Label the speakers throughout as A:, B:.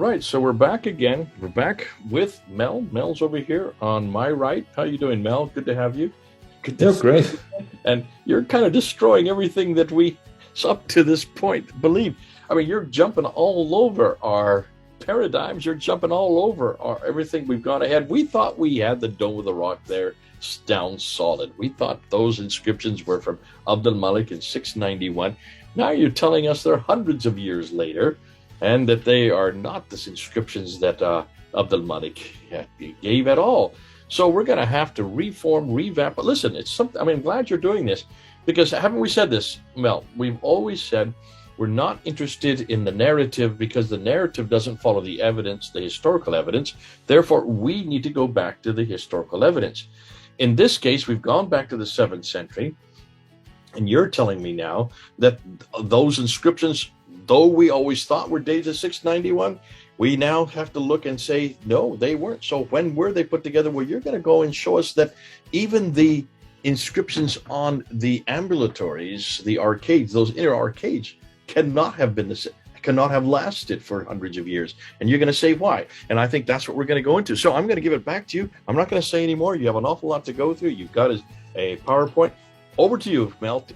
A: right, so we're back again. We're back with Mel. Mel's over here on my right. How you doing, Mel? Good to have you. Good to
B: see great.
A: You. And you're kind of destroying everything that we up to this point believe. I mean, you're jumping all over our paradigms. You're jumping all over everything we've gone ahead. We thought we had the Dome of the Rock there down solid. We thought those inscriptions were from Abdul Malik in 691. Now you're telling us they're hundreds of years later, and that they are not the inscriptions that Abdul Malik gave at all. So we're going to have to reform, revamp. But listen, it's something. I mean, I'm glad you're doing this, because haven't we said this, Mel? We've always said we're not interested in the narrative, because the narrative doesn't follow the evidence, the historical evidence. Therefore, we need to go back to the historical evidence. In this case, we've gone back to the 7th century, and you're telling me now that those inscriptions, though we always thought were dated 691, we now have to look and say, no, they weren't. So when were they put together? Well, you're going to go and show us that even the inscriptions on the ambulatories, the arcades, those inner arcades, cannot have lasted for hundreds of years. And you're going to say why. And I think that's what we're going to go into. So I'm going to give it back to you. I'm not going to say any more. You have an awful lot to go through. You've got a PowerPoint. Over to you, Mel.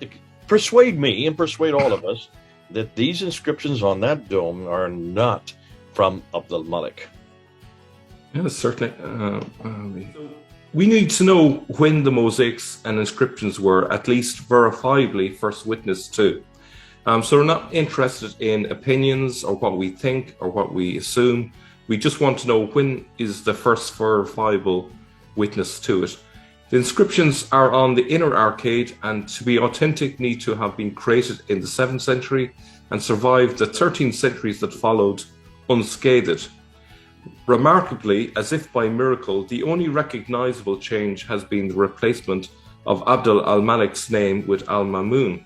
A: Persuade me and persuade all of us that these inscriptions on that dome are not from Abdul Malik.
B: Yeah, certainly. We need to know when the mosaics and inscriptions were at least verifiably first witnessed to. So we're not interested in opinions or what we think or what we assume. We just want to know when is the first verifiable witness to it. The inscriptions are on the inner arcade, and to be authentic need to have been created in the 7th century and survived the 13 centuries that followed unscathed. Remarkably, as if by miracle, the only recognizable change has been the replacement of Abdul al-Malik's name with al-Mamun.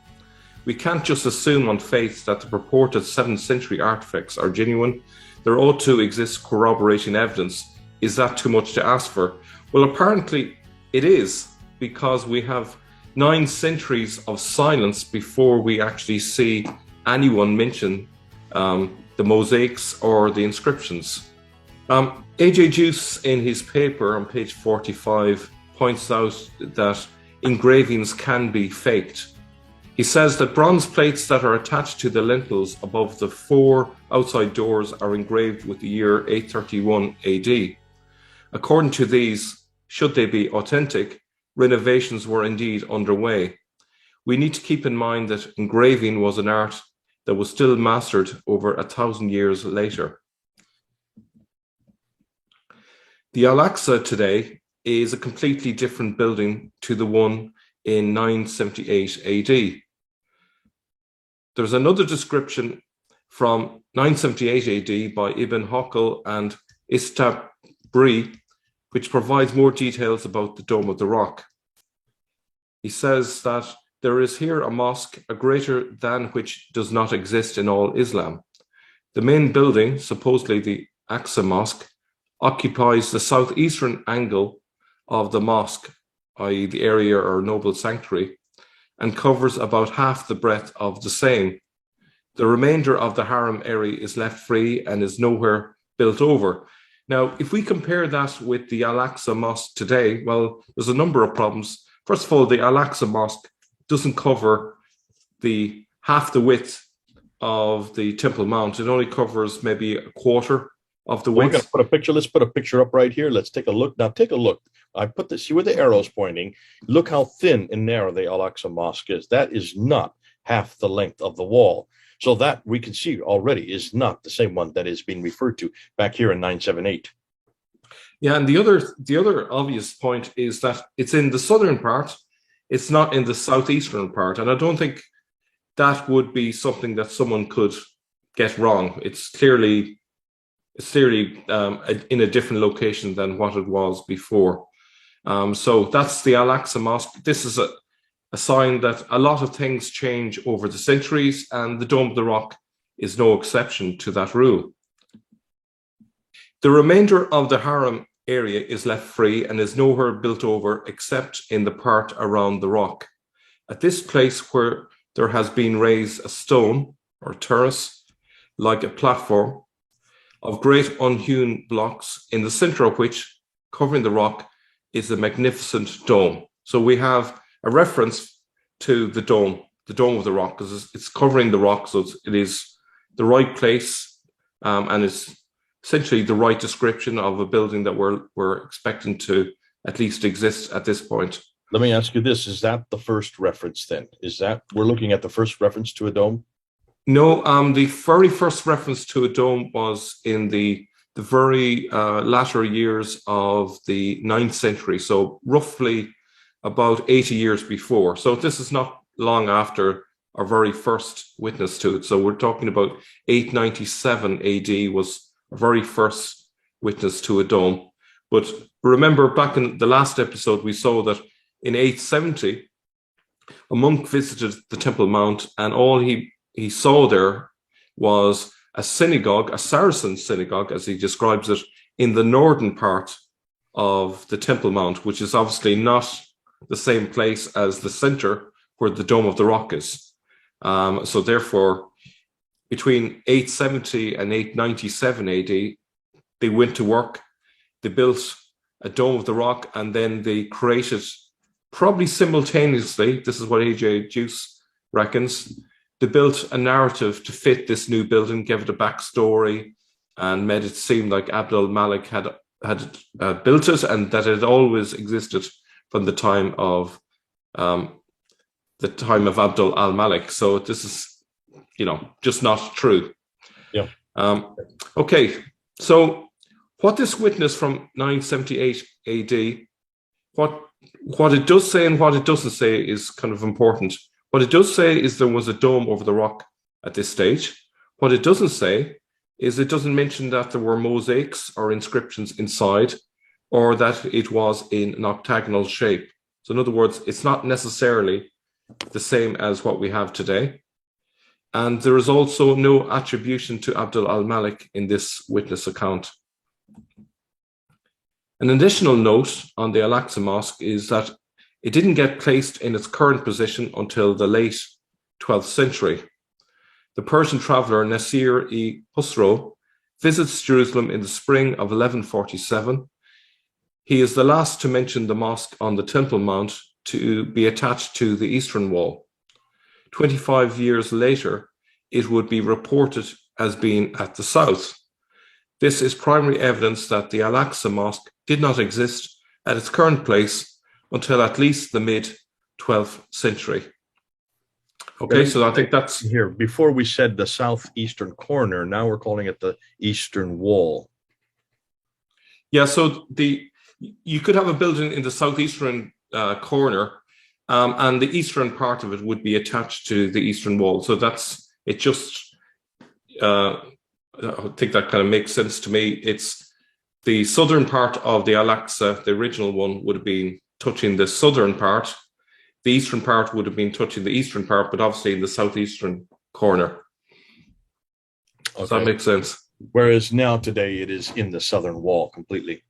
B: We can't just assume on faith that the purported 7th century artifacts are genuine. There ought to exist corroborating evidence. Is that too much to ask for? Well, apparently it is, because we have 9 centuries of silence before we actually see anyone mention the mosaics or the inscriptions. A.J. Juice, in his paper on page 45, points out that engravings can be faked. He says that bronze plates that are attached to the lintels above the 4 outside doors are engraved with the year 831 AD. According to these, should they be authentic, renovations were indeed underway. We need to keep in mind that engraving was an art that was still mastered over 1,000 years later. The Al-Aqsa today is a completely different building to the one in 978 AD. There's another description from 978 AD by Ibn Hokal and Istabri, which provides more details about the Dome of the Rock. He says that there is here a mosque, a greater than which does not exist in all Islam. The main building, supposedly the Aqsa Mosque, occupies the southeastern angle of the mosque, i.e. the area or noble sanctuary, and covers about half the breadth of the same. The remainder of the haram area is left free and is nowhere built over. Now, if we compare that with the Al-Aqsa Mosque today, well, there's a number of problems. First of all, the Al-Aqsa Mosque doesn't cover half the width of the Temple Mount. It only covers maybe a quarter of the width.
A: We're going to put a picture. Let's put a picture up right here. Let's take a look. Now, take a look. I put this, see where the arrow's pointing. Look how thin and narrow the Al-Aqsa Mosque is. That is not half the length of the wall. So that we can see already is not the same one that is being referred to back here in 978.
B: Yeah, and the other obvious point is that it's in the southern part. It's not in the southeastern part, and I don't think that would be something that someone could get wrong. It's clearly in a different location than what it was before. So that's the Al-Aqsa Mosque. This is a sign that a lot of things change over the centuries, and the Dome of the Rock is no exception to that rule. The remainder of the haram area is left free and is nowhere built over except in the part around the rock. At this place where there has been raised a stone or terrace, like a platform, of great unhewn blocks, in the center of which, covering the rock, is a magnificent dome. So we have a reference to the dome of the rock, because it's covering the rock, so it is the right place, and it's essentially the right description of a building that we're expecting to at least exist at this point.
A: Let me ask you this: is that the first reference? Then is that we're looking at the first reference to a dome?
B: No, the very first reference to a dome was in the very latter years of the 9th century, so roughly about 80 years before. So this is not long after our very first witness to it. So we're talking about 897 AD was our very first witness to a dome. But remember, back in the last episode, we saw that in 870, a monk visited the Temple Mount, and all he saw there was a synagogue, a Saracen synagogue, as he describes it, in the northern part of the Temple Mount, which is obviously not the same place as the center where the Dome of the Rock is. So therefore, between 870 and 897 AD, they went to work, they built a Dome of the Rock, and then they created, probably simultaneously, this is what A.J. Juice reckons, they built a narrative to fit this new building, gave it a backstory, and made it seem like Abd al-Malik had built it, and that it always existed from the time of Abd al-Malik. So this is, just not true.
A: Yeah.
B: Okay. So what this witness from 978 AD, what it does say and what it doesn't say is kind of important. What it does say is there was a dome over the rock at this stage. What it doesn't say is it doesn't mention that there were mosaics or inscriptions inside, or that it was in an octagonal shape. So in other words, it's not necessarily the same as what we have today. And there is also no attribution to Abd al-Malik in this witness account. An additional note on the Al-Aqsa Mosque is that it didn't get placed in its current position until the late 12th century. The Persian traveller Nasir-i-Khusro visits Jerusalem in the spring of 1147. He is the last to mention the mosque on the Temple Mount to be attached to the eastern wall. 25 years later, it would be reported as being at the south. This is primary evidence that the Al-Aqsa Mosque did not exist at its current place until at least the mid-12th century. Okay, so I think that's...
A: Here, before we said the southeastern corner, now we're calling it the eastern wall.
B: Yeah, so you could have a building in the southeastern corner, and the eastern part of it would be attached to the eastern wall. So that's, it just, I think that kind of makes sense to me. It's the southern part of the Al-Aqsa, the original one, would have been touching the southern part. The eastern part would have been touching the eastern part, but obviously in the southeastern corner. Okay. Does that make sense? Whereas
A: now today it is in the southern wall completely.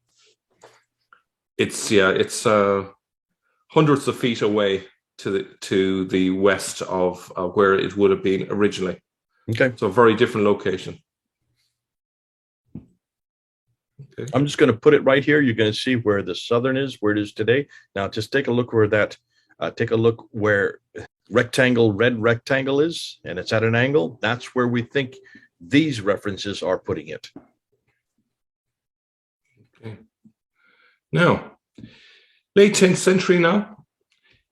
B: It's hundreds of feet away to the west of where it would have been originally.
A: Okay.
B: So a very different location.
A: Okay. I'm just going to put it right here. You're going to see where the southern is, where it is today. Now, just take a look where take a look where red rectangle is, and it's at an angle. That's where we think these references are putting it.
B: Okay. Now, late 10th century now.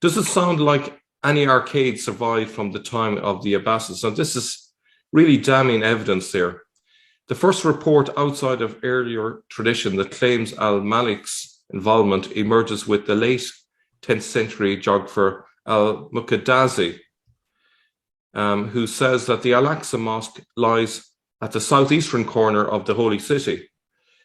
B: Does it sound like any arcade survived from the time of the Abbasids? So this is really damning evidence there. The first report outside of earlier tradition that claims al-Malik's involvement emerges with the late 10th century geographer al-Muqaddazi, who says that the Al-Aqsa Mosque lies at the southeastern corner of the Holy City.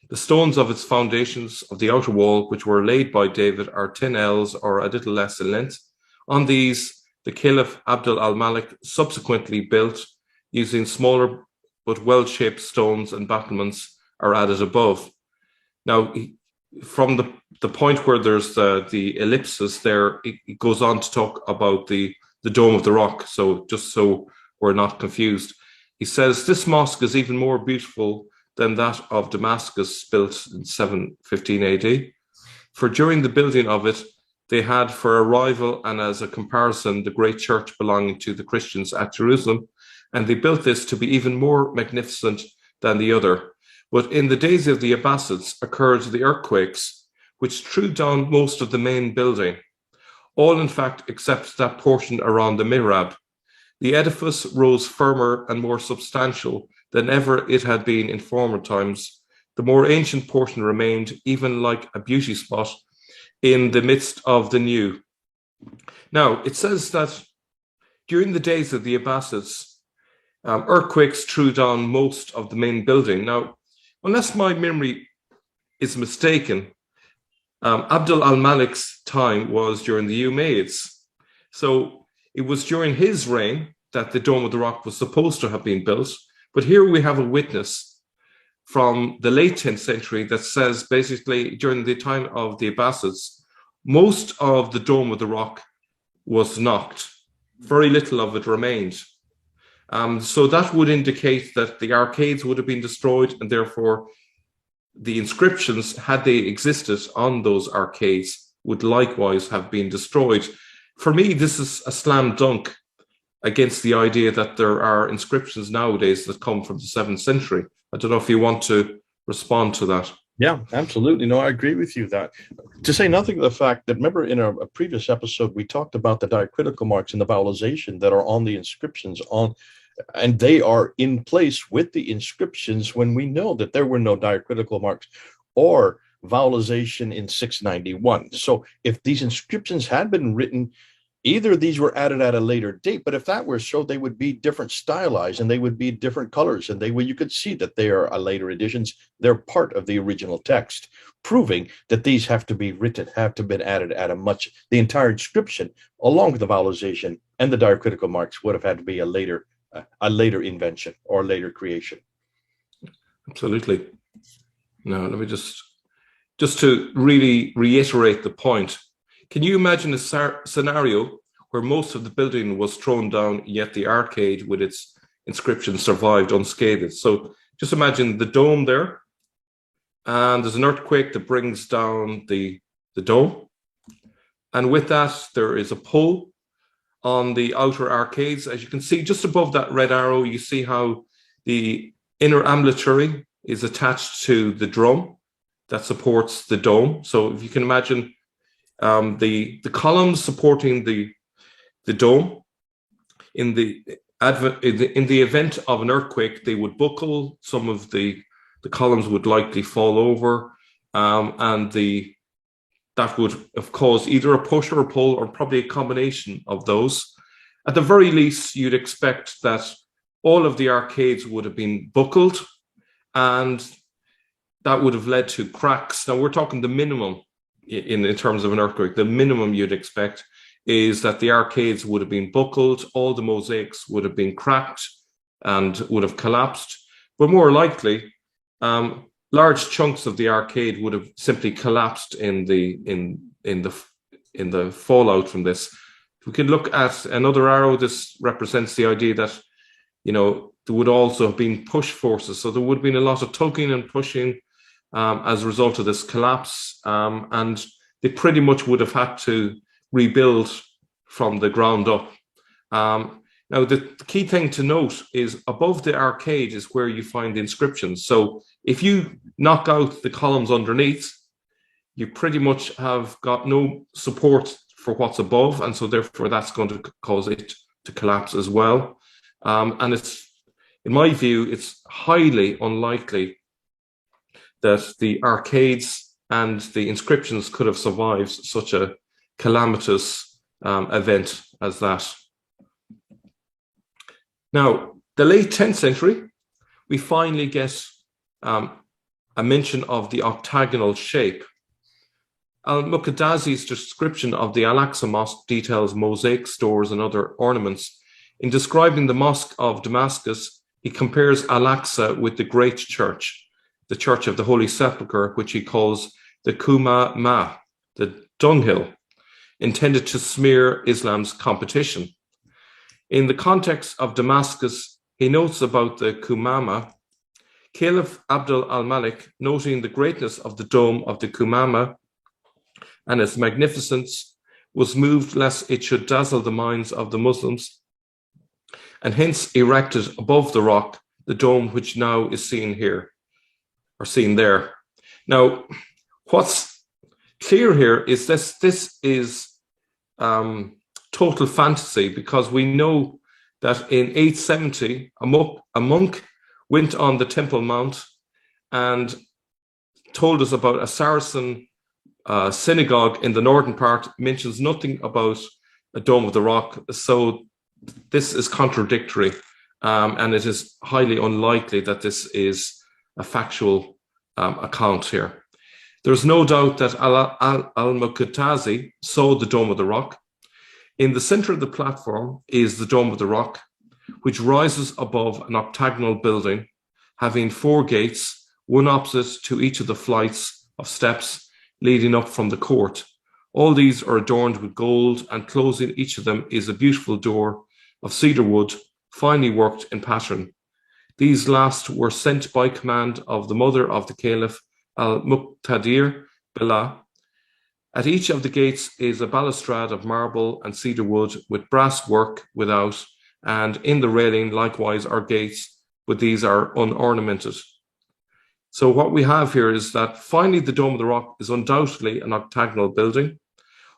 B: The stones of its foundations of the outer wall, which were laid by David, are 10 ells or a little less in length. On these, the Caliph Abd al-Malik subsequently built, using smaller but well-shaped stones and battlements are added above. Now, from the point where there's the ellipsis there, it goes on to talk about the Dome of the Rock. So just so we're not confused, he says, this mosque is even more beautiful than that of Damascus, built in 715 AD. For during the building of it, they had for a rival and as a comparison the great church belonging to the Christians at Jerusalem, and they built this to be even more magnificent than the other. But in the days of the Abbasids occurred the earthquakes, which threw down most of the main building, all in fact except that portion around the mihrab. The edifice rose firmer and more substantial than ever it had been in former times. The more ancient portion remained, even like a beauty spot, in the midst of the new. Now, it says that during the days of the Abbasids, earthquakes threw down most of the main building. Now, unless my memory is mistaken, Abdul al-Malik's time was during the Umayyads. So it was during his reign that the Dome of the Rock was supposed to have been built. But here we have a witness from the late 10th century that says basically during the time of the Abbasids, most of the Dome of the Rock was knocked. Very little of it remained. So that would indicate that the arcades would have been destroyed, and therefore the inscriptions, had they existed on those arcades, would likewise have been destroyed. For me, this is a slam dunk against the idea that there are inscriptions nowadays that come from the 7th century. I don't know if you want to respond to that.
A: Yeah, absolutely. No, I agree with you that. To say nothing of the fact that, remember in a previous episode, we talked about the diacritical marks and the vowelization that are on the inscriptions and they are in place with the inscriptions when we know that there were no diacritical marks or vowelization in 691. So if these inscriptions had been written, either these were added at a later date, but if that were so, they would be different stylized and they would be different colors, and you could see that they are later additions. They're part of the original text, proving that these have to be written, have to have been added at the entire inscription, along with the vowelization and the diacritical marks, would have had to be a later invention or later creation.
B: Absolutely. Now, let me just to really reiterate the point. Can you imagine a scenario where most of the building was thrown down, yet the arcade with its inscription survived unscathed? So just imagine the dome there, and there's an earthquake that brings down the dome. And with that, there is a pull on the outer arcades. As you can see, just above that red arrow, you see how the inner ambulatory is attached to the drum that supports the dome. So if you can imagine the columns supporting the dome, in the event of an earthquake, they would buckle. Some of the columns would likely fall over, and that would have caused either a push or a pull, or probably a combination of those. At the very least, you'd expect that all of the arcades would have been buckled, and that would have led to cracks. Now, we're talking the minimum in terms of an earthquake. The minimum you'd expect is that the arcades would have been buckled, all the mosaics would have been cracked and would have collapsed. But more likely, large chunks of the arcade would have simply collapsed in the fallout from this. We can look at another arrow. This represents the idea that, there would also have been push forces. So there would have been a lot of tugging and pushing as a result of this collapse, and they pretty much would have had to rebuild from the ground up. Now, the key thing to note is above the arcade is where you find the inscriptions. So if you knock out the columns underneath, you pretty much have got no support for what's above, and so therefore that's going to cause it to collapse as well. And it's, in my view, it's highly unlikely that the arcades and the inscriptions could have survived such a calamitous event as that. Now, the late 10th century, we finally get a mention of the octagonal shape. Al-Muqaddazi's description of the Al-Aqsa Mosque details mosaic stores and other ornaments. In describing the Mosque of Damascus, he compares Al-Aqsa with the Great Church, the Church of the Holy Sepulchre, which he calls the Kumama, the dunghill, intended to smear Islam's competition. In the context of Damascus, he notes about the Kumama, Caliph Abdul al-Malik, noting the greatness of the dome of the Kumama and its magnificence, was moved lest it should dazzle the minds of the Muslims, and hence erected above the rock the dome which now is seen here, or seen there. Now, what's clear here is this is total fantasy, because we know that in 870, a monk went on the Temple Mount and told us about a Saracen synagogue in the northern part, mentions nothing about a Dome of the Rock. So this is contradictory, and it is highly unlikely that this is a factual account here. There's no doubt that al-Muqtazi saw the Dome of the Rock. In the center of the platform is the Dome of the Rock, which rises above an octagonal building, having 4 gates, one opposite to each of the flights of steps leading up from the court. All these are adorned with gold, and closing each of them is a beautiful door of cedar wood, finely worked in pattern. These last were sent by command of the mother of the Caliph, al-Muqtadir Billah. At each of the gates is a balustrade of marble and cedar wood with brass work without, and in the railing likewise are gates, but these are unornamented. So what we have here is that finally the Dome of the Rock is undoubtedly an octagonal building.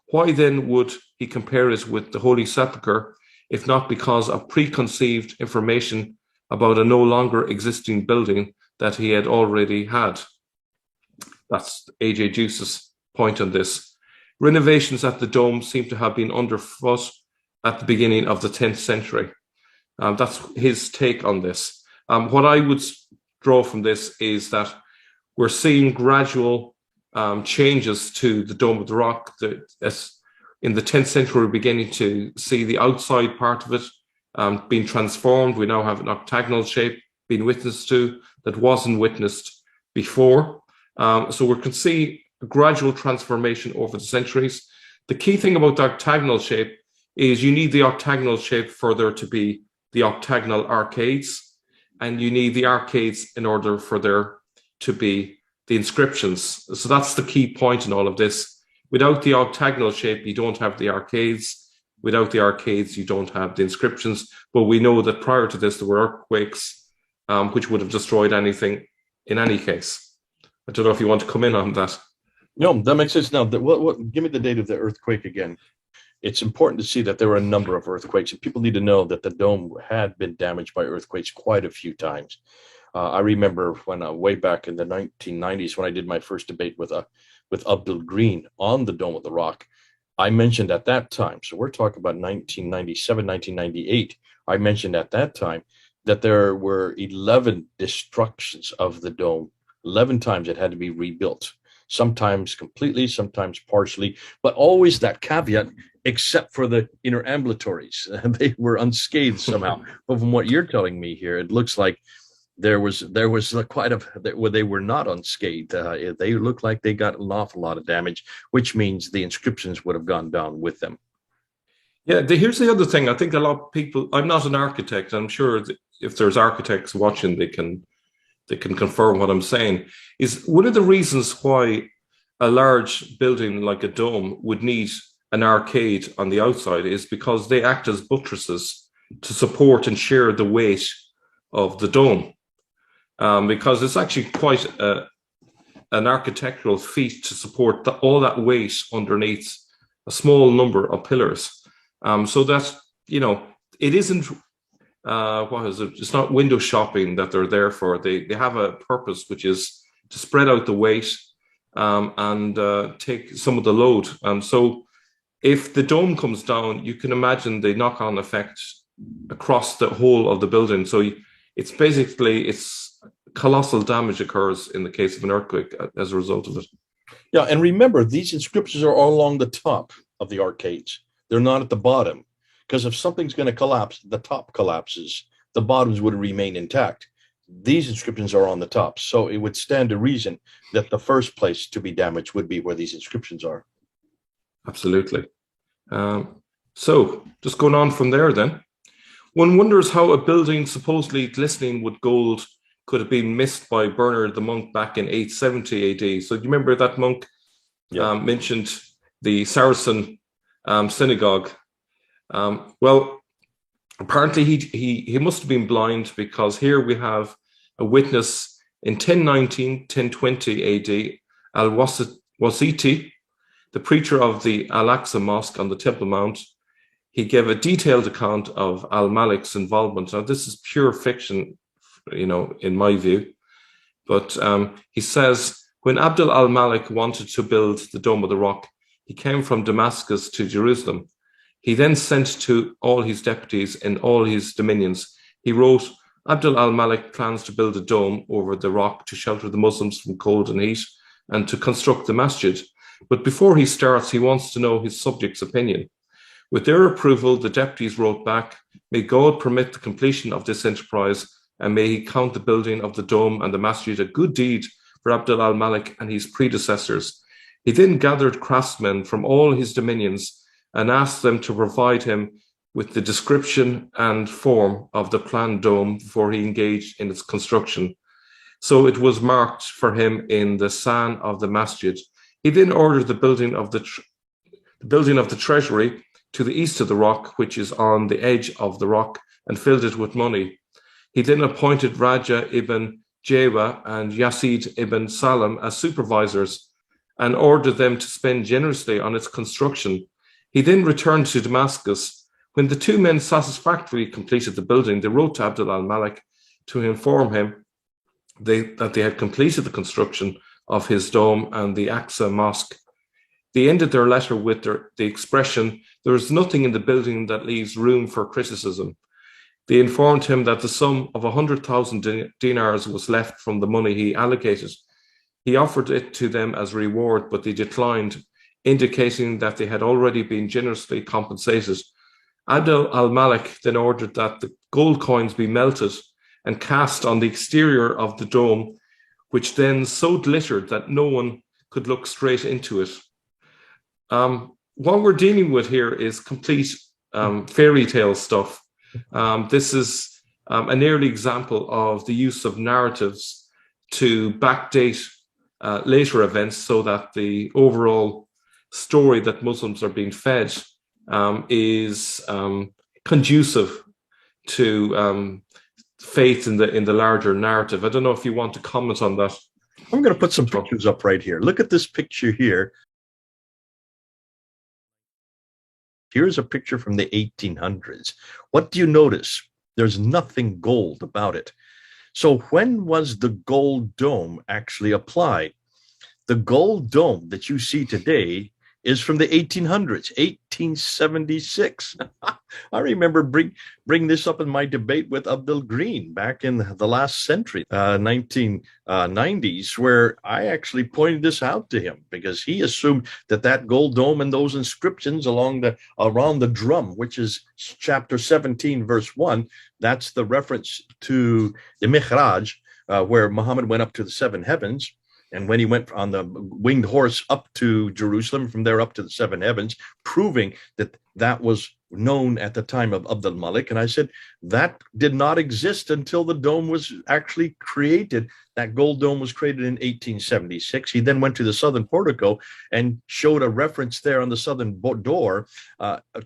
B: Why then would he compare it with the Holy Sepulchre, if not because of preconceived information about a no longer existing building that he had already had? That's A.J. Juice's point on this. Renovations at the Dome seem to have been underfoot at the beginning of the 10th century. That's his take on this. What I would draw from this is that we're seeing gradual changes to the Dome of the Rock. In the 10th century, we're beginning to see the outside part of it being transformed. We now have an octagonal shape being witnessed to that wasn't witnessed before. So we can see a gradual transformation over the centuries. The key thing about the octagonal shape is you need the octagonal shape for there to be the octagonal arcades, and you need the arcades in order for there to be the inscriptions. So that's the key point in all of this. Without the octagonal shape, you don't have the arcades. Without the arcades, you don't have the inscriptions. But we know that prior to this, there were earthquakes, which would have destroyed anything in any case. I don't know if you want to come in on that.
A: No, that makes sense. Now, give me the date of the earthquake again. It's important to see that there were a number of earthquakes, and people need to know that the dome had been damaged by earthquakes quite a few times. I remember when way back in the 1990s, when I did my first debate with Abdul Green on the Dome of the Rock, I mentioned at that time, so we're talking about 1997, 1998, I mentioned at that time that there were 11 destructions of the dome. 11 times it had to be rebuilt, sometimes completely, sometimes partially, but always that caveat, except for the inner ambulatories. They were unscathed somehow. But from what you're telling me here, it looks like there was quite they were not unscathed. They look like they got an awful lot of damage, which means the inscriptions would have gone down with them.
B: Yeah, here's the other thing. I think a lot of people, I'm not an architect. I'm sure if there's architects watching, they can confirm what I'm saying. Is one of the reasons why a large building like a dome would need an arcade on the outside is because they act as buttresses to support and share the weight of the dome. Because it's actually quite an architectural feat to support all that weight underneath a small number of pillars. So that, it isn't, it's not window shopping that they're there for. They have a purpose, which is to spread out the weight and take some of the load. So if the dome comes down, you can imagine the knock-on effect across the whole of the building. So it's colossal damage occurs in the case of an earthquake as a result of it.
A: Yeah, and remember, these inscriptions are all along the top of the arcades. They're not at the bottom, because if something's going to collapse, the top collapses. The bottoms would remain intact. These inscriptions are on the top, so it would stand to reason that the first place to be damaged would be where these inscriptions are.
B: Absolutely. So just going on from there then, one wonders how a building supposedly glistening with gold could have been missed by Bernard the monk back in 870 AD. So do you remember that monk mentioned the Saracen synagogue? Well, apparently he must have been blind, because here we have a witness in 1019, 1020 AD, Al-Wasiti, the preacher of the Al-Aqsa mosque on the Temple Mount. He gave a detailed account of Al-Malik's involvement. Now, this is pure fiction, in my view. But he says, when Abd al-Malik wanted to build the Dome of the Rock, he came from Damascus to Jerusalem. He then sent to all his deputies in all his dominions. He wrote, Abd al-Malik plans to build a dome over the rock to shelter the Muslims from cold and heat and to construct the masjid. But before he starts, he wants to know his subjects' opinion. With their approval, the deputies wrote back, may God permit the completion of this enterprise, and may he count the building of the dome and the masjid a good deed for Abd al-Malik and his predecessors. He then gathered craftsmen from all his dominions and asked them to provide him with the description and form of the planned dome before he engaged in its construction. So it was marked for him in the San of the masjid. He then ordered the building of the treasury to the east of the rock, which is on the edge of the rock, and filled it with money. He then appointed Raja ibn Jawa and Yazid ibn Salam as supervisors and ordered them to spend generously on its construction. He then returned to Damascus. When the two men satisfactorily completed the building, they wrote to Abd al-Malik to inform him that they had completed the construction of his dome and the Aqsa mosque. They ended their letter with the expression, there is nothing in the building that leaves room for criticism. They informed him that the sum of 100,000 dinars was left from the money he allocated. He offered it to them as a reward, but they declined, indicating that they had already been generously compensated. Abd al-Malik then ordered that the gold coins be melted and cast on the exterior of the dome, which then so glittered that no one could look straight into it. What we're dealing with here is complete fairy tale stuff. This is an early example of the use of narratives to backdate later events so that the overall story that Muslims are being fed is conducive to faith in the larger narrative. I don't know if you want to comment on that.
A: I'm going to put some pictures up right here. Look at this picture here. Here's a picture from the 1800s. What do you notice? There's nothing gold about it. So when was the gold dome actually applied? The gold dome that you see today is from the 1800s, 1876. I remember bring this up in my debate with Abdul Green back in the last century, 1990s, where I actually pointed this out to him because he assumed that gold dome and those inscriptions around the drum, which is chapter 17, verse 1, that's the reference to the Mi'raj, where Muhammad went up to the seven heavens. And when he went on the winged horse up to Jerusalem, from there up to the seven heavens, proving that was known at the time of Abd al-Malik. And I said, that did not exist until the dome was actually created. That gold dome was created in 1876. He then went to the southern portico and showed a reference there on the southern door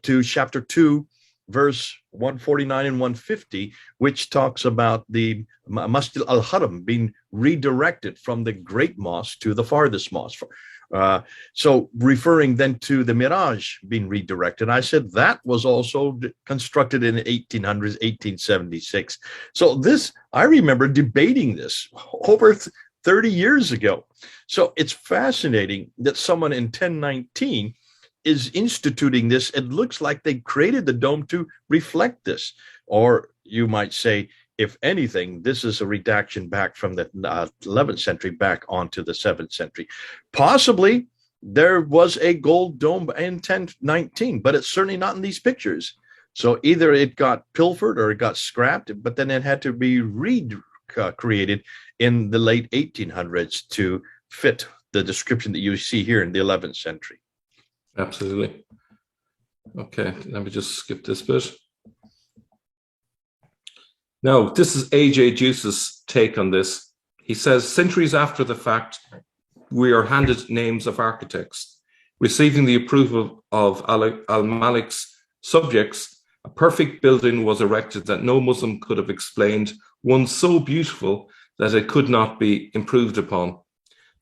A: to chapter 2, verse 149 and 150, which talks about the Masjid al-Haram being redirected from the great mosque to the farthest mosque. So referring then to the Miraj being redirected, I said that was also constructed in 1800s, 1876. So this, I remember debating this over 30 years ago. So it's fascinating that someone in 1019 is instituting this. It looks like they created the dome to reflect this. Or you might say, if anything, this is a redaction back from the 11th century back onto the 7th century. Possibly there was a gold dome in 1019, but it's certainly not in these pictures. So either it got pilfered or it got scrapped, but then it had to be recreated in the late 1800s to fit the description that you see here in the 11th century.
B: Absolutely. Okay, let me just skip this bit. Now, this is A.J. Juice's take on this. He says, centuries after the fact, we are handed names of architects. Receiving the approval of al-Malik's subjects, a perfect building was erected that no Muslim could have explained, one so beautiful that it could not be improved upon.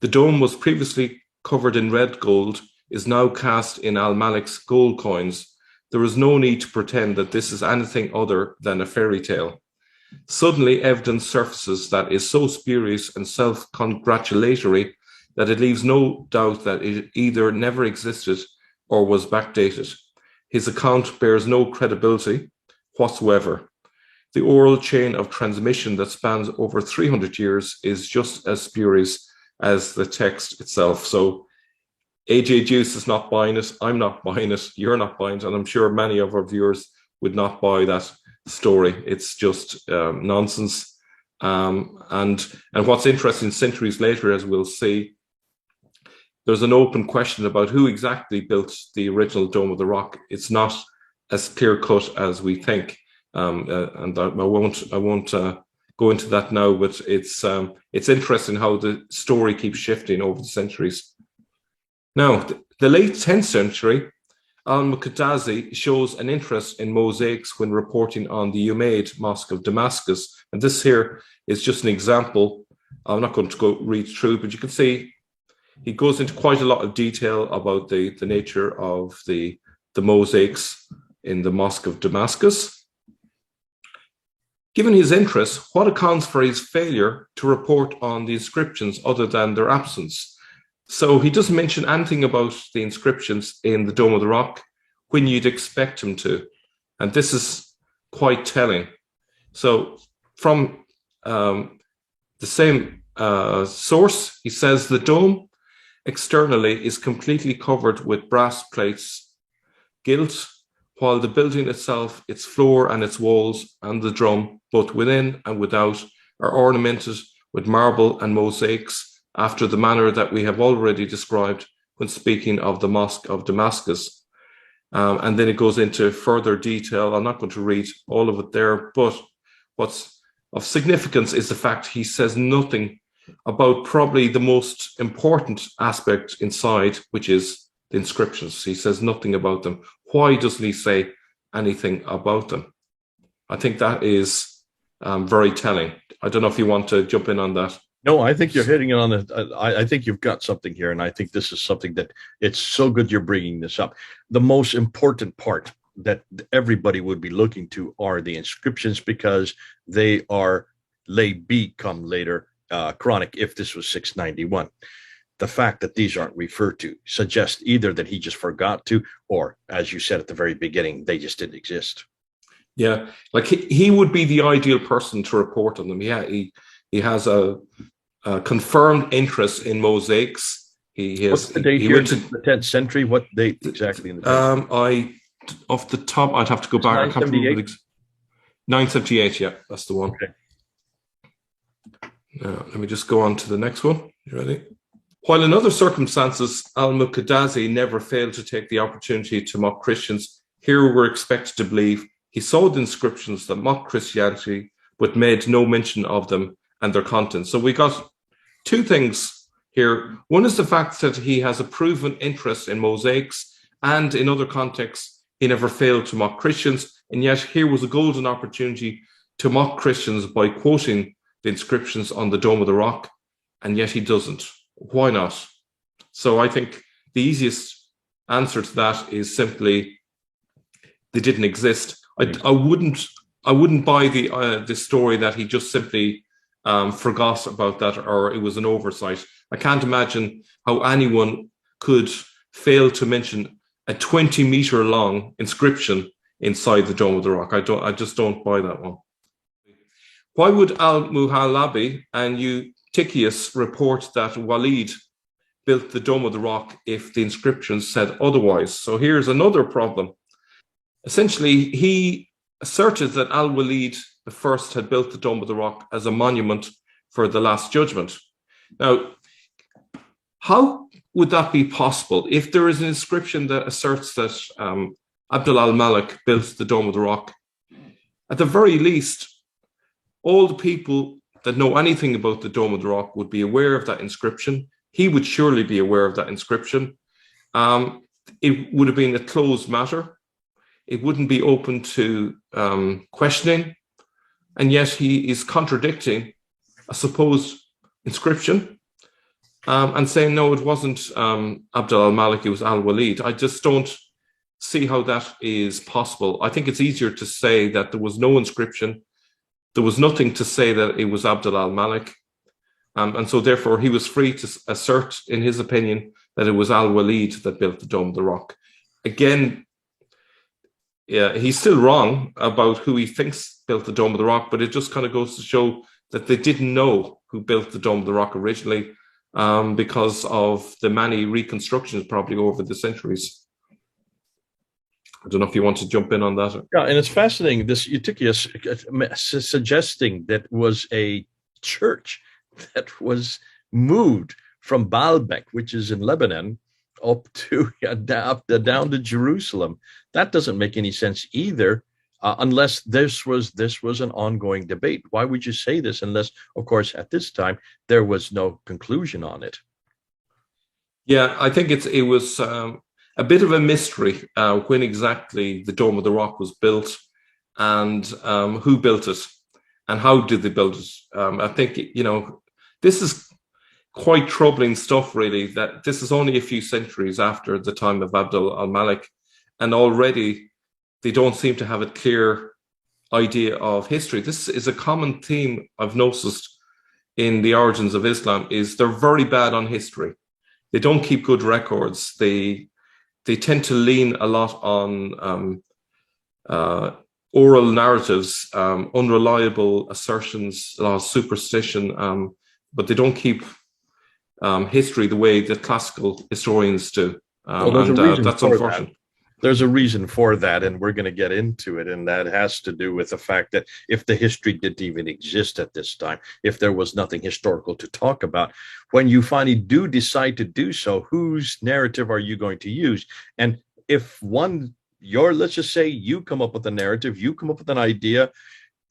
B: The dome was previously covered in red gold, is now cast in al-Malik's gold coins. There is no need to pretend that this is anything other than a fairy tale. Suddenly, evidence surfaces that is so spurious and self-congratulatory that it leaves no doubt that it either never existed or was backdated. His account bears no credibility whatsoever. The oral chain of transmission that spans over 300 years is just as spurious as the text itself. So AJ Juice is not buying it, I'm not buying it, you're not buying it, and I'm sure many of our viewers would not buy that story. It's just nonsense. And what's interesting, centuries later, as we'll see, there's an open question about who exactly built the original Dome of the Rock. It's not as clear cut as we think, and I won't go into that now. But it's interesting how the story keeps shifting over the centuries. Now, the late 10th century, al-Muqaddazi shows an interest in mosaics when reporting on the Umayyad Mosque of Damascus, and this here is just an example. I'm not going to go read through, but you can see he goes into quite a lot of detail about the nature of the mosaics in the Mosque of Damascus. Given his interest, what accounts for his failure to report on the inscriptions other than their absence? So he doesn't mention anything about the inscriptions in the Dome of the Rock when you'd expect him to. And this is quite telling. So from the same source, he says the dome externally is completely covered with brass plates, gilt, while the building itself, its floor and its walls and the drum, both within and without, are ornamented with marble and mosaics after the manner that we have already described when speaking of the Mosque of Damascus. And then it goes into further detail. I'm not going to read all of it there, but what's of significance is the fact he says nothing about probably the most important aspect inside, which is the inscriptions. He says nothing about them. Why doesn't he say anything about them? I think that is very telling. I don't know if you want to jump in on that.
A: No, I think you're hitting it on it. I think you've got something here, and I think this is something that it's so good you're bringing this up. The most important part that everybody would be looking to are the inscriptions, because they are lay B come later Quranic, if this was 691. The fact that these aren't referred to suggests either that he just forgot to, or, as you said at the very beginning, they just didn't exist.
B: Yeah, like he would be the ideal person to report on them. Yeah, he has a confirmed interest in mosaics. What's
A: the date here? The 10th century. What date exactly in the
B: off the top, I'd have to go back. I can't remember. 978. Yeah, that's the one.
A: Okay.
B: Now, let me just go on to the next one. You ready? While in other circumstances, al-Muqaddazi never failed to take the opportunity to mock Christians, here we're expected to believe he saw the inscriptions that mocked Christianity, but made no mention of them and their contents. So we got two things here. One is the fact that he has a proven interest in mosaics, and in other contexts, he never failed to mock Christians. And yet here was a golden opportunity to mock Christians by quoting the inscriptions on the Dome of the Rock, and yet he doesn't. Why not? So I think the easiest answer to that is simply they didn't exist. I wouldn't buy the story that he just simply forgot about that, or it was an oversight. I can't imagine how anyone could fail to mention a 20-meter long inscription inside the Dome of the Rock. I just don't buy that one. Why would al-Muhallabi and Eutychius report that Walid built the Dome of the Rock if the inscriptions said otherwise? So here's another problem. Essentially, he asserted that al-Walid I had built the Dome of the Rock as a monument for the Last Judgment. Now, how would that be possible? If there is an inscription that asserts that Abdul al-Malik built the Dome of the Rock, at the very least, all the people that know anything about the Dome of the Rock would be aware of that inscription. He would surely be aware of that inscription. It would have been a closed matter. It wouldn't be open to questioning. And yet he is contradicting a supposed inscription and saying, no, it wasn't Abd al-Malik, it was al-Walid. I just don't see how that is possible. I think it's easier to say that there was no inscription. There was nothing to say that it was Abd al-Malik. And so therefore he was free to assert, in his opinion, that it was al-Walid that built the Dome of the Rock. Again, yeah, he's still wrong about who he thinks built the Dome of the Rock, but it just kind of goes to show that they didn't know who built the Dome of the Rock originally, because of the many reconstructions probably over the centuries. I don't know if you want to jump in on that.
A: Yeah, and it's fascinating. This Eutychius suggesting that was a church that was moved from Baalbek, which is in Lebanon, up to down to Jerusalem. That doesn't make any sense either, unless this was an ongoing debate. Why would you say this unless, of course, at this time there was no conclusion on it?
B: Yeah, I think it was a bit of a mystery when exactly the Dome of the Rock was built, and who built it, and how did they build it. I think, this is quite troubling stuff, really, that this is only a few centuries after the time of Abd al-Malik, and already they don't seem to have a clear idea of history. This is a common theme I've noticed in the origins of Islam, is they're very bad on history. They don't keep good records. They tend to lean a lot on oral narratives, unreliable assertions, a lot of superstition, but they don't keep history the way that classical historians do. That's unfortunate.
A: There's a reason for that, and we're going to get into it, and that has to do with the fact that if the history didn't even exist at this time, if there was nothing historical to talk about, when you finally do decide to do so, whose narrative are you going to use? And if let's just say you come up with a narrative, you come up with an idea,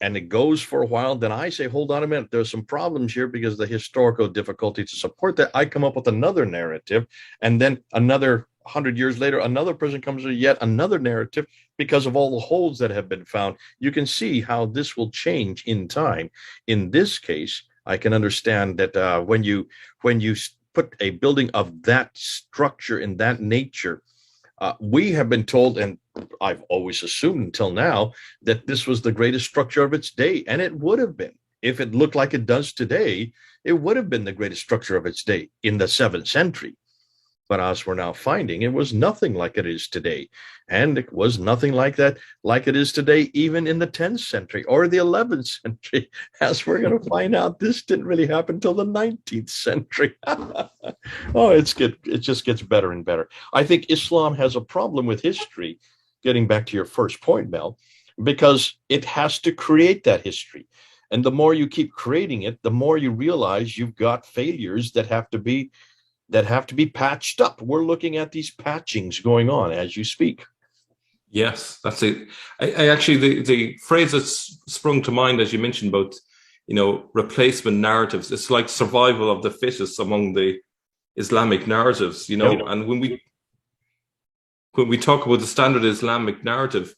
A: and it goes for a while, then I say, hold on a minute, there's some problems here because of the historical difficulty to support that. I come up with another narrative, and then another 100 years later, another person comes with yet another narrative because of all the holes that have been found. You can see how this will change in time. In this case, I can understand that when you put a building of that structure in that nature, we have been told, and I've always assumed until now, that this was the greatest structure of its day, and it would have been. If it looked like it does today, it would have been the greatest structure of its day in the 7th century. But as we're now finding, it was nothing like it is today. And it was nothing like that, like it is today, even in the 10th century or the 11th century. As we're going to find out, this didn't really happen until the 19th century. Oh, it just gets better and better. I think Islam has a problem with history, getting back to your first point, Mel, because it has to create that history. And the more you keep creating it, the more you realize you've got failures that have to be patched up. We're looking at these patchings going on as you speak.
B: Yes, that's it. I actually, the phrase that's sprung to mind as you mentioned about, replacement narratives, it's like survival of the fittest among the Islamic narratives, and when we talk about the standard Islamic narrative,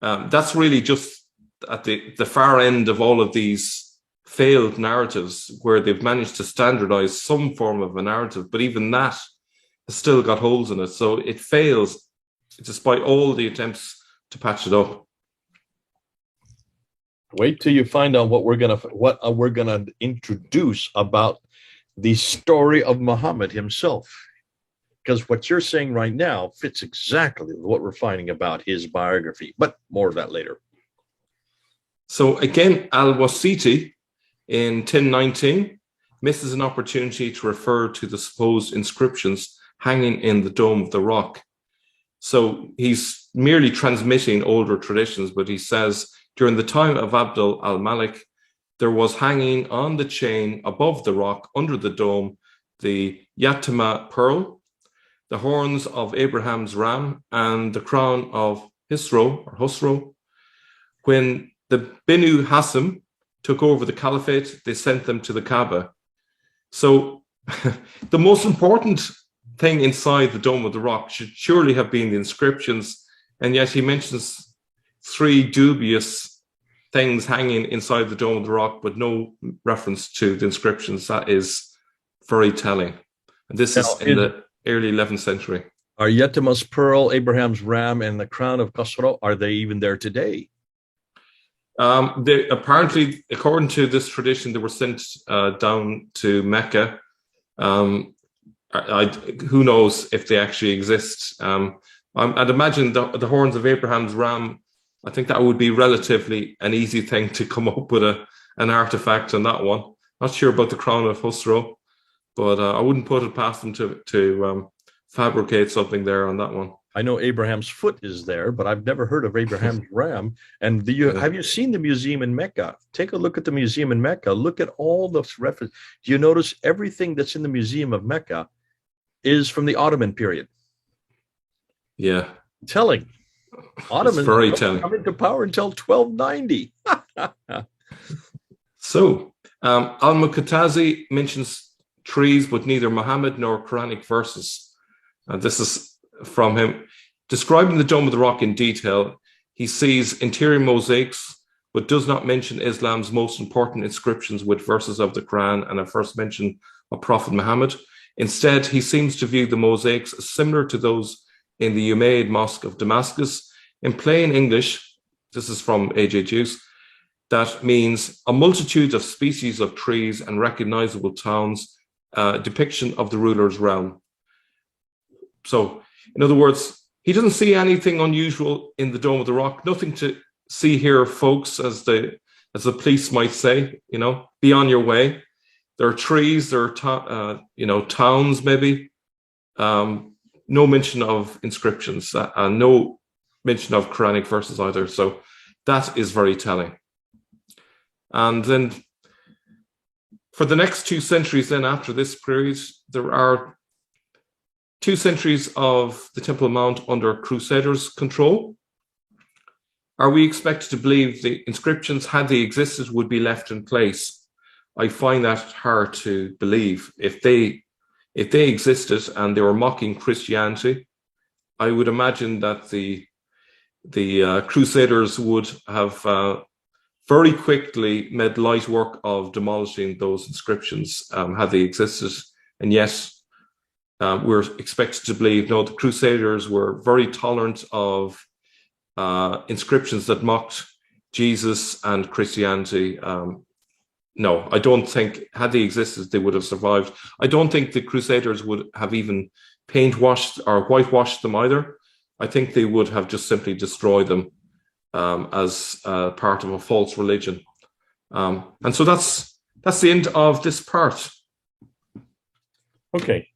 B: that's really just at the far end of all of these failed narratives where they've managed to standardize some form of a narrative, but even that has still got holes in it. So it fails despite all the attempts to patch it up.
A: Wait till you find out what we're gonna introduce about the story of Muhammad himself, because what you're saying right now fits exactly what we're finding about his biography. But more of that later.
B: So again, Al-Wasiti in 1019 misses an opportunity to refer to the supposed inscriptions hanging in the Dome of the Rock. So he's merely transmitting older traditions, but he says, during the time of Abd al-Malik, there was hanging on the chain above the rock under the dome the Yatima pearl, the horns of Abraham's ram, and the crown of Husro. When the Binu Hassim took over the caliphate, they sent them to the Kaaba. So the most important thing inside the Dome of the Rock should surely have been the inscriptions, and yet he mentions 3 dubious things hanging inside the Dome of the Rock, but no reference to the inscriptions. That is very telling. And this is in the early 11th century.
A: Are Yetima's pearl, Abraham's ram, and the crown of Khosrow, are they even there today?
B: They, apparently, according to this tradition, they were sent down to Mecca. Who knows if they actually exist? I'd imagine the horns of Abraham's ram, I think that would be relatively an easy thing to come up with an artifact on that one. Not sure about the crown of Khosrow, but I wouldn't put it past them to fabricate something there on that one.
A: I know Abraham's foot is there, but I've never heard of Abraham's ram. And have you seen the museum in Mecca? Take a look at the museum in Mecca. Look at all the references. Do you notice everything that's in the museum of Mecca is from the Ottoman period?
B: Yeah.
A: Telling. Ottomans
B: very telling.
A: Come into power until 1290.
B: So, Al-Muqtazi mentions trees, but neither Muhammad nor Quranic verses. This is from him. Describing the Dome of the Rock in detail, he sees interior mosaics, but does not mention Islam's most important inscriptions with verses of the Quran and a first mention of Prophet Muhammad. Instead, he seems to view the mosaics as similar to those in the Umayyad Mosque of Damascus. In plain English, this is from A.J. Juice, that means a multitude of species of trees and recognizable towns, depiction of the ruler's realm. So, in other words, he doesn't see anything unusual in the Dome of the Rock. Nothing to see here, folks, as the police might say. Be on your way. There are trees. There are towns, maybe. No mention of inscriptions. No mention of Quranic verses either. So that is very telling. And then, for the next 2 centuries, then after this period, there are 2 centuries of the Temple Mount under Crusaders' control. Are we expected to believe the inscriptions, had they existed, would be left in place? I find that hard to believe. If they existed and they were mocking Christianity, I would imagine that the Crusaders would have very quickly made light work of demolishing those inscriptions had they existed. And yet, we're expected to believe, no, the Crusaders were very tolerant of inscriptions that mocked Jesus and Christianity. No, I don't think, had they existed, they would have survived. I don't think the Crusaders would have even paint-washed or whitewashed them either. I think they would have just simply destroyed them as part of a false religion. And so that's the end of this part.
A: Okay.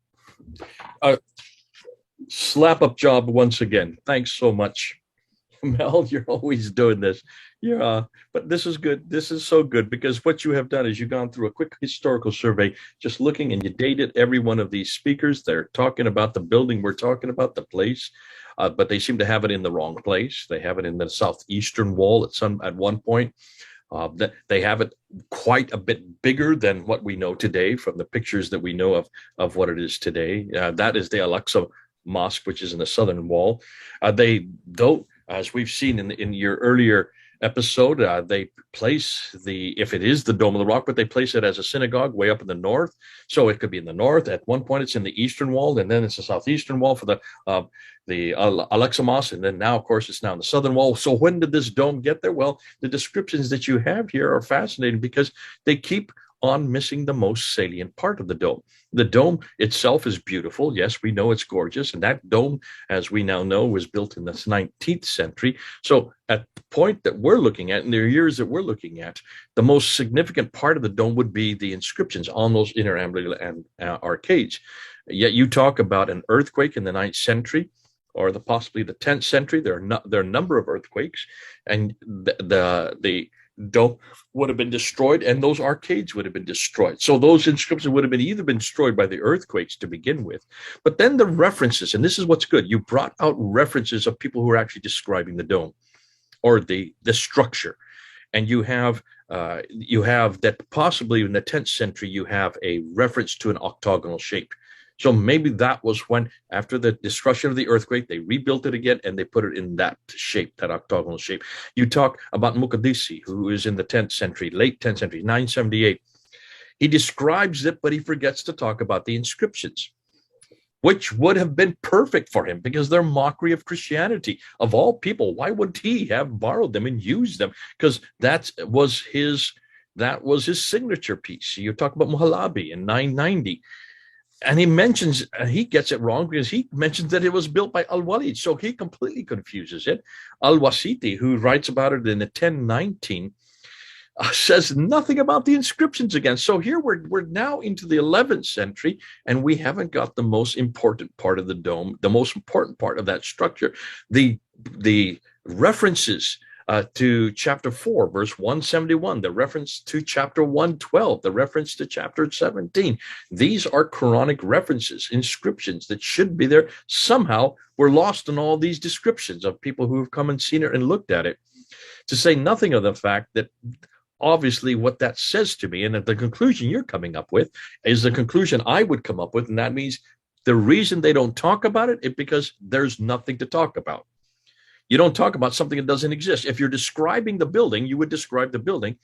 A: Slap up job once again. Thanks so much, Mel. You're always doing this. Yeah, but this is good. This is so good because what you have done is you've gone through a quick historical survey, just looking, and you dated every one of these speakers. They're talking about the building we're talking about, the place, but they seem to have it in the wrong place. They have it in the southeastern wall at one point. They have it quite a bit bigger than what we know today from the pictures that we know of what it is today. That is the Al-Aqsa Mosque, which is in the southern wall. Though, as we've seen in your earlier episode, they place if it is the Dome of the Rock, but they place it as a synagogue way up in the north. So it could be in the north. At one point, it's in the eastern wall, and then it's the southeastern wall for the Al-Aqsa Mosque, and then now, of course, it's now in the southern wall. So when did this dome get there? Well, the descriptions that you have here are fascinating because they keep on missing the most salient part of the dome. The dome itself is beautiful. Yes, we know it's gorgeous. And that dome, as we now know, was built in the 19th century. So at the point that we're looking at, in the years that we're looking at, the most significant part of the dome would be the inscriptions on those inner and arcades. Yet you talk about an earthquake in the 9th century, or possibly the 10th century. There are a number of earthquakes, and the dome would have been destroyed, and those arcades would have been destroyed. So those inscriptions would have been destroyed by the earthquakes to begin with. But then the references, and this is what's good, you brought out references of people who are actually describing the dome or the structure. And you have you have that possibly in the 10th century, you have a reference to an octagonal shape. So maybe that was when, after the destruction of the earthquake, they rebuilt it again and they put it in that shape, that octagonal shape. You talk about Muqaddisi, who is in the 10th century, late 10th century, 978. He describes it, but he forgets to talk about the inscriptions, which would have been perfect for him because they're mockery of Christianity. Of all people, why would he have borrowed them and used them? Because that was his signature piece. You talk about Muhallabi in 990. And he gets it wrong because he mentions that it was built by Al-Walid. So he completely confuses it. Al-Wasiti, who writes about it in the 1019, says nothing about the inscriptions again. So here we're now into the 11th century, and we haven't got the most important part of the dome, the most important part of that structure. The references to chapter 4, verse 171, the reference to chapter 112, the reference to chapter 17. These are Quranic references, inscriptions that should be there. Somehow we're lost in all these descriptions of people who have come and seen it and looked at it, to say nothing of the fact that obviously what that says to me, and the conclusion you're coming up with, is the conclusion I would come up with, and that means the reason they don't talk about it is because there's nothing to talk about. You don't talk about something that doesn't exist. If you're describing the building, you would describe the building,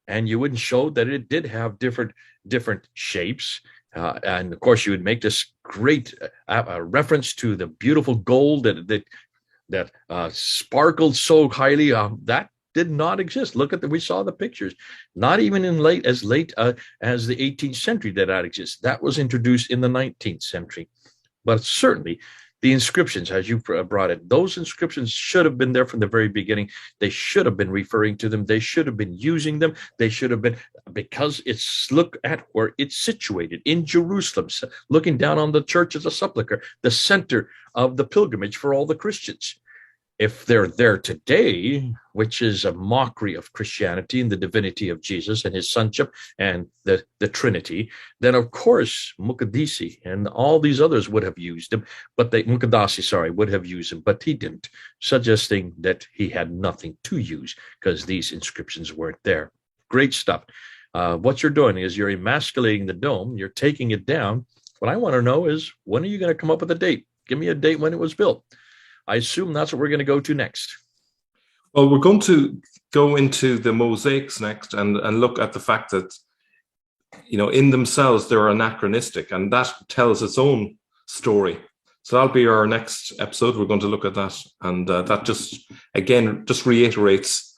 A: and you wouldn't show that it did have different shapes. And of course, you would make this great reference to the beautiful gold that sparkled so highly. That did not exist. We saw the pictures. Not even as late as the 18th century did that exist. That was introduced in the 19th century. But certainly, the inscriptions, as you brought it, those inscriptions should have been there from the very beginning. They should have been referring to them. They should have been using them. They should have been, because look at where it's situated in Jerusalem, looking down on the church as a sepulchre, the center of the pilgrimage for all the Christians. If they're there today, which is a mockery of Christianity and the divinity of Jesus and his sonship and the Trinity, then of course Muqaddisi and all these others would have used them, Muqaddasi would have used them, but he didn't, suggesting that he had nothing to use because these inscriptions weren't there. Great stuff. What you're doing is you're emasculating the dome, you're taking it down. What I want to know is, when are you going to come up with a date? Give me a date when it was built. I assume that's what we're going to go to next.
B: Well, we're going to go into the mosaics next and look at the fact that, in themselves, they're anachronistic, and that tells its own story. So that'll be our next episode. We're going to look at that. And that just reiterates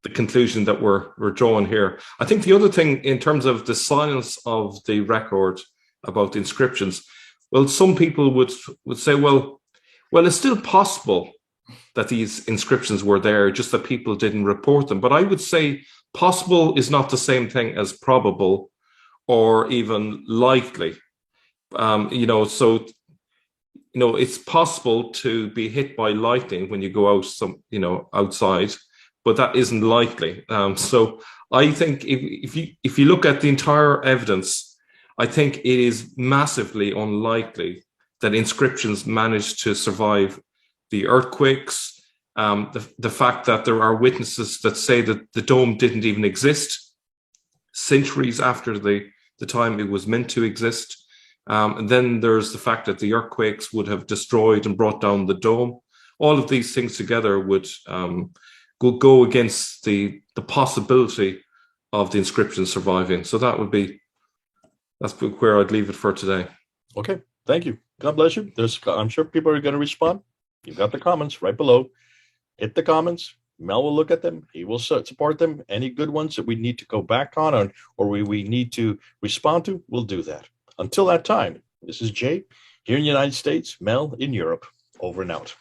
B: the conclusion that we're drawing here. I think the other thing, in terms of the silence of the record about the inscriptions, well, some people would say, well, it's still possible that these inscriptions were there, just that people didn't report them. But I would say possible is not the same thing as probable or even likely. It's possible to be hit by lightning when you go out outside, but that isn't likely. So I think if you look at the entire evidence, I think it is massively unlikely that inscriptions managed to survive the earthquakes, the fact that there are witnesses that say that the dome didn't even exist centuries after the time it was meant to exist. And then there's the fact that the earthquakes would have destroyed and brought down the dome. All of these things together would go against the possibility of the inscription surviving. So that's where I'd leave it for today.
A: Okay, thank you. God bless you. I'm sure people are going to respond. You've got the comments right below. Hit the comments. Mel will look at them. He will support them. Any good ones that we need to go back on or we need to respond to, we'll do that. Until that time, this is Jay here in the United States, Mel in Europe. Over and out.